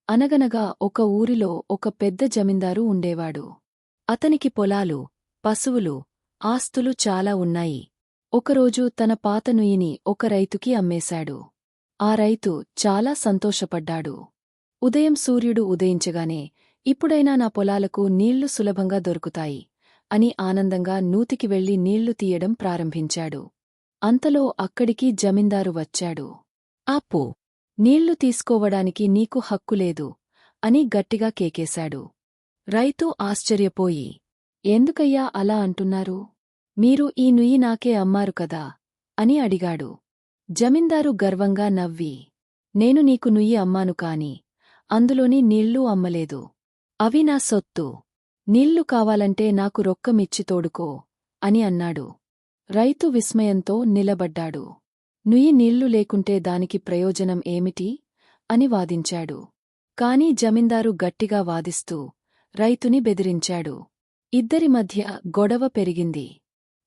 అనగనగా ఒక ఊరిలో ఒక పెద్ద జమీందారు ఉండేవాడు. అతనికి పొలాలు, పశువులు, ఆస్తులు చాలా ఉన్నాయి. ఒకరోజు తన పాత నుయ్యిని ఒక రైతుకి అమ్మేశాడు. ఆ రైతు చాలా సంతోషపడ్డాడు. ఉదయం సూర్యుడు ఉదయించగానే ఇప్పుడైనా నా పొలాలకు నీళ్లు సులభంగా దొరుకుతాయి అని ఆనందంగా నూతికి వెళ్లి నీళ్లు తీయడం ప్రారంభించాడు. అంతలో అక్కడికి జమీందారు వచ్చాడు. ఆపు! నీళ్లు తీసుకోవడానికి నీకు హక్కులేదు అని గట్టిగా కేకేశాడు. రైతు ఆశ్చర్యపోయి, ఎందుకయ్యా అలా అంటున్నారు? మీరు ఈ నుయ్యి నాకే అమ్మారు కదా అని అడిగాడు. జమీందారు గర్వంగా నవ్వి, నేను నీకు నుయ్యి అమ్మాను కాని అందులోని నీళ్ళూ అమ్మలేదు. అవి నా సొత్తు. నీళ్లు కావాలంటే నాకు రొక్కమిచ్చి తోడుకో అని అన్నాడు. రైతు విస్మయంతో నిలబడ్డాడు. నుయ్యి నీళ్లు లేకుంటే దానికి ప్రయోజనం ఏమిటి? అని వాదించాడు. కాని జమీందారు గట్టిగా వాదిస్తూ రైతుని బెదిరించాడు. ఇద్దరి మధ్య గొడవ పెరిగింది.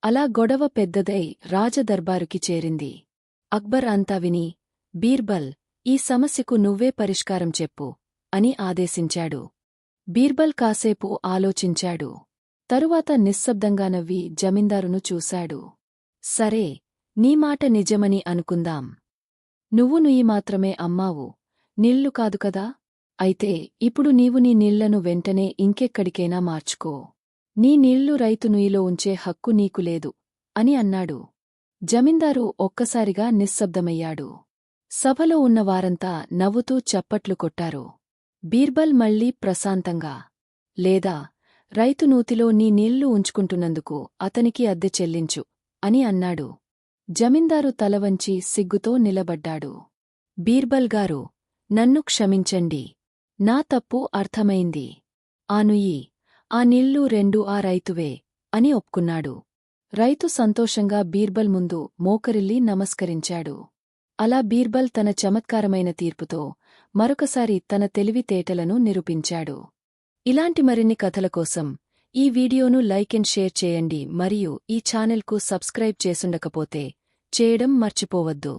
అలా గొడవ పెద్దదై రాజదర్బారుకి చేరింది. అక్బర్ అంతా విని, బీర్బల్, ఈ సమస్యకు నువ్వే పరిష్కారం చెప్పు అని ఆదేశించాడు. బీర్బల్ కాసేపు ఆలోచించాడు. తరువాత నిశ్శబ్దంగా నవ్వి జమీందారును చూశాడు. సరే, నీ మాట నిజమని అనుకుందాం. నువ్వు నుయ్యి మాత్రమే అమ్మావు, నీళ్లు కాదు కదా? అయితే ఇప్పుడు నీవు నీ నీళ్లను వెంటనే ఇంకెక్కడికైనా మార్చుకో. నీ నీళ్లు రైతు నుయ్యిలో ఉంచే హక్కు నీకు లేదు అని అన్నాడు. జమీందారు ఒక్కసారిగా నిశ్శబ్దమయ్యాడు. సభలో ఉన్న వారంతా నవ్వుతూ చప్పట్లు కొట్టారు. బీర్బల్ మళ్లీ ప్రశాంతంగా, లేదా రైతు నూతిలో నీ నీళ్లు ఉంచుకుంటున్నందుకు అతనికి అద్దె చెల్లించు అని అన్నాడు. జమీందారు తలవంచి సిగ్గుతో నిలబడ్డాడు. బీర్బల్ గారు, నన్ను క్షమించండి. నా తప్పు అర్థమైంది. ఆ నుయ్యి, ఆ నీళ్లు రెండూ ఆ రైతువే అని ఒప్పుకున్నాడు. రైతు సంతోషంగా బీర్బల్ ముందు మోకరిల్లి నమస్కరించాడు. అలా బీర్బల్ తన చమత్కారమైన తీర్పుతో మరొకసారి తన తెలివితేటలను నిరూపించాడు. ఇలాంటి మరిన్ని కథల కోసం ఈ వీడియోను లైక్ అండ్ షేర్ చేయండి మరియు ఈ ఛానెల్కు సబ్స్క్రైబ్ చేసుండకపోతే చేయడం మర్చిపోవద్దు.